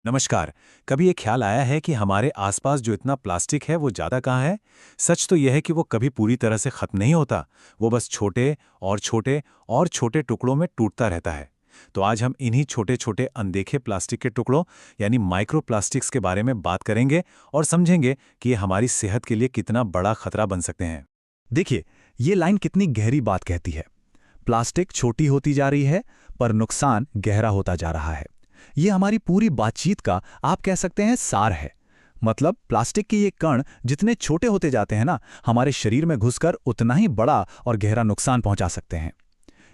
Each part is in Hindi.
नमस्कार। कभी ये ख्याल आया है कि हमारे आसपास जो इतना प्लास्टिक है वो ज़्यादा कहाँ है? सच तो यह है कि वो कभी पूरी तरह से खत्म नहीं होता। वो बस छोटे और छोटे और छोटे टुकड़ों में टूटता रहता है। तो आज हम इन्हीं छोटे छोटे अनदेखे प्लास्टिक के टुकड़ों यानी माइक्रो प्लास्टिक्स के बारे में बात करेंगे और समझेंगे कि ये हमारी सेहत के लिए कितना बड़ा खतरा बन सकते हैं। देखिए, ये लाइन कितनी गहरी बात कहती है। प्लास्टिक छोटी होती जा रही है, पर नुकसान गहरा होता जा रहा है। ये हमारी पूरी बातचीत का आप कह सकते हैं सार है। मतलब प्लास्टिक के ये कण जितने छोटे होते जाते हैं ना, हमारे शरीर में घुसकर उतना ही बड़ा और गहरा नुकसान पहुंचा सकते हैं।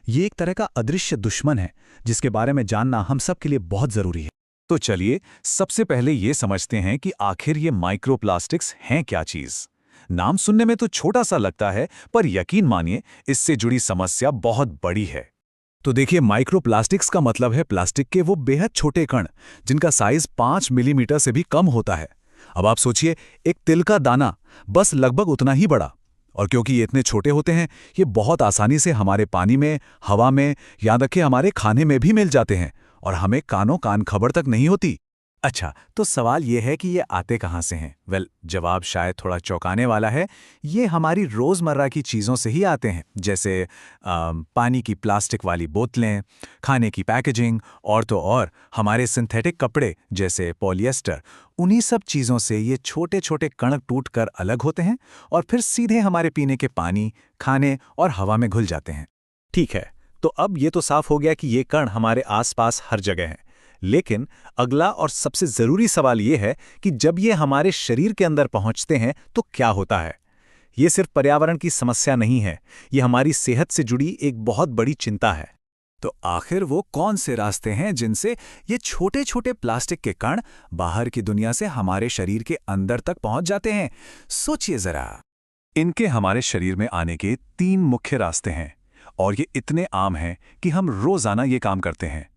ये एक तरह का अदृश्य दुश्मन है, जिसके बारे में जानना हम सब के लिए बहुत जरूरी है। तो चलिए सबसे पहले ये समझते हैं कि आखिर ये माइक्रोप्लास्टिक्स हैं क्या चीज़। नाम सुनने में तो छोटा सा लगता है, पर यकीन मानिए इससे जुड़ी समस्या बहुत बड़ी है। तो देखिए, माइक्रोप्लास्टिक्स का मतलब है प्लास्टिक के वो बेहद छोटे कण जिनका साइज 5 मिलीमीटर से भी कम होता है। अब आप सोचिए, एक तिल का दाना बस लगभग उतना ही बड़ा। और क्योंकि ये इतने छोटे होते हैं, ये बहुत आसानी से हमारे पानी में, हवा में, याद रखिए हमारे खाने में भी मिल जाते हैं और हमें कानों कान खबर तक नहीं होती। अच्छा, तो सवाल ये है कि ये आते कहाँ से हैं? जवाब शायद थोड़ा चौंकाने वाला है। ये हमारी रोज़मर्रा की चीज़ों से ही आते हैं, जैसे पानी की प्लास्टिक वाली बोतलें, खाने की पैकेजिंग और तो और हमारे सिंथेटिक कपड़े जैसे पॉलिएस्टर। उन्हीं सब चीज़ों से ये छोटे-छोटे कण टूटकर अलग होते हैं और फिर सीधे हमारे पीने के पानी, खाने और हवा में घुल जाते हैं। ठीक है, तो अब ये तो साफ हो गया कि ये कण हमारे आसपास हर जगह हैं। लेकिन अगला और सबसे जरूरी सवाल ये है कि जब ये हमारे शरीर के अंदर पहुंचते हैं तो क्या होता है। ये सिर्फ पर्यावरण की समस्या नहीं है, ये हमारी सेहत से जुड़ी एक बहुत बड़ी चिंता है। तो आखिर वो कौन से रास्ते हैं जिनसे ये छोटे छोटे प्लास्टिक के कण बाहर की दुनिया से हमारे शरीर के अंदर तक पहुंच जाते हैं? सोचिए जरा। इनके हमारे शरीर में आने के 3 मुख्य रास्ते हैं और ये इतने आम हैं कि हम रोज़ाना ये काम करते हैं।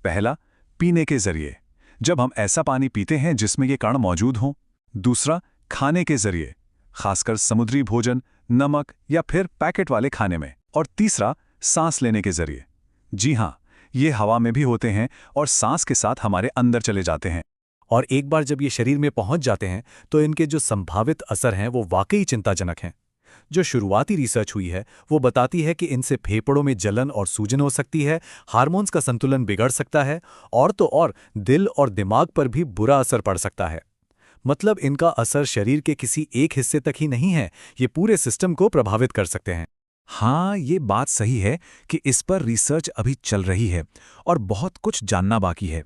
पहला, पीने के जरिए, जब हम ऐसा पानी पीते हैं जिसमें ये कण मौजूद हों। दूसरा, खाने के जरिए, खासकर समुद्री भोजन, नमक या फिर पैकेट वाले खाने में। और तीसरा, सांस लेने के जरिए। जी हाँ, ये हवा में भी होते हैं और सांस के साथ हमारे अंदर चले जाते हैं। और एक बार जब ये शरीर में पहुंच जाते हैं तो इनके जो संभावित असर हैं वो वाकई चिंताजनक हैं। जो शुरुआती रिसर्च हुई है वो बताती है कि इनसे फेफड़ों में जलन और सूजन हो सकती है, हार्मोन्स का संतुलन बिगड़ सकता है और तो और दिल और दिमाग पर भी बुरा असर पड़ सकता है। मतलब इनका असर शरीर के किसी एक हिस्से तक ही नहीं है, ये पूरे सिस्टम को प्रभावित कर सकते हैं। हाँ, ये बात सही है कि इस पर रिसर्च अभी चल रही है और बहुत कुछ जानना बाकी है।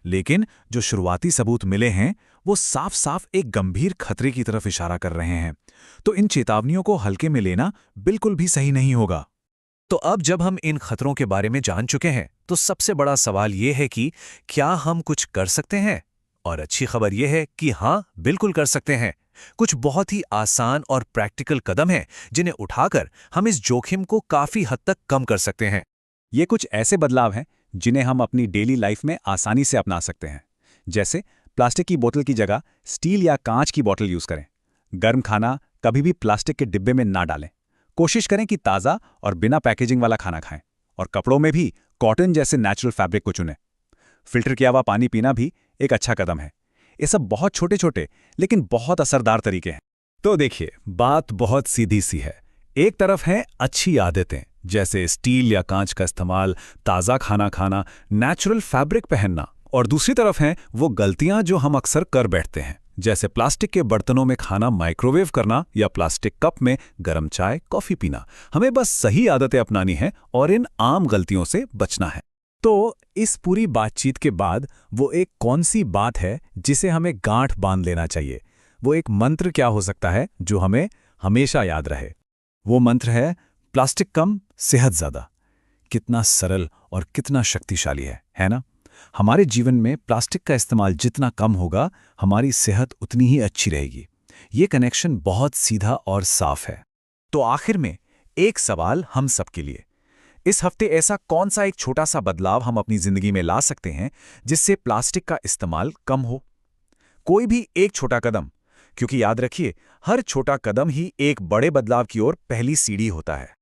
लेकिन जो शुरुआती सबूत मिले हैं वो साफ साफ एक गंभीर खतरे की तरफ इशारा कर रहे हैं। तो इन चेतावनियों को हल्के में लेना बिल्कुल भी सही नहीं होगा। तो अब जब हम इन खतरों के बारे में जान चुके हैं तो सबसे बड़ा सवाल ये है कि क्या हम कुछ कर सकते हैं? और अच्छी खबर यह है कि हाँ, बिल्कुल कर सकते हैं। कुछ बहुत ही आसान और प्रैक्टिकल कदम हैं जिन्हें उठाकर हम इस जोखिम को काफी हद तक कम कर सकते हैं। ये कुछ ऐसे बदलाव हैं जिन्हें हम अपनी डेली लाइफ में आसानी से अपना सकते हैं। जैसे प्लास्टिक की बोतल की जगह स्टील या कांच की बोतल यूज करें। गर्म खाना कभी भी प्लास्टिक के डिब्बे में ना डालें। कोशिश करें कि ताज़ा और बिना पैकेजिंग वाला खाना खाएं। और कपड़ों में भी कॉटन जैसे नेचुरल फैब्रिक को चुनें। फिल्टर किया हुआ पानी पीना भी एक अच्छा कदम है। ये सब बहुत छोटे छोटे लेकिन बहुत असरदार तरीके हैं। तो देखिए, बात बहुत सीधी सी है। एक तरफ है अच्छी आदतें जैसे स्टील या कांच का इस्तेमाल, ताज़ा खाना खाना, नेचुरल फैब्रिक पहनना, और दूसरी तरफ हैं वो गलतियां जो हम अक्सर कर बैठते हैं, जैसे प्लास्टिक के बर्तनों में खाना माइक्रोवेव करना या प्लास्टिक कप में गर्म चाय कॉफी पीना। हमें बस सही आदतें अपनानी है और इन आम गलतियों से बचना है। तो इस पूरी बातचीत के बाद वो एक कौन सी बात है जिसे हमें गांठ बांध लेना चाहिए? वो एक मंत्र क्या हो सकता है जो हमें हमेशा याद रहे? वो मंत्र है प्लास्टिक कम, सेहत ज्यादा। कितना सरल और कितना शक्तिशाली है ना? हमारे जीवन में प्लास्टिक का इस्तेमाल जितना कम होगा, हमारी सेहत उतनी ही अच्छी रहेगी। ये कनेक्शन बहुत सीधा और साफ है। तो आखिर में एक सवाल हम सबके लिए, इस हफ्ते ऐसा कौन सा एक छोटा सा बदलाव हम अपनी जिंदगी में ला सकते हैं जिससे प्लास्टिक का इस्तेमाल कम हो? कोई भी एक छोटा कदम, क्योंकि याद रखिए, हर छोटा कदम ही एक बड़े बदलाव की ओर पहली सीढ़ी होता है।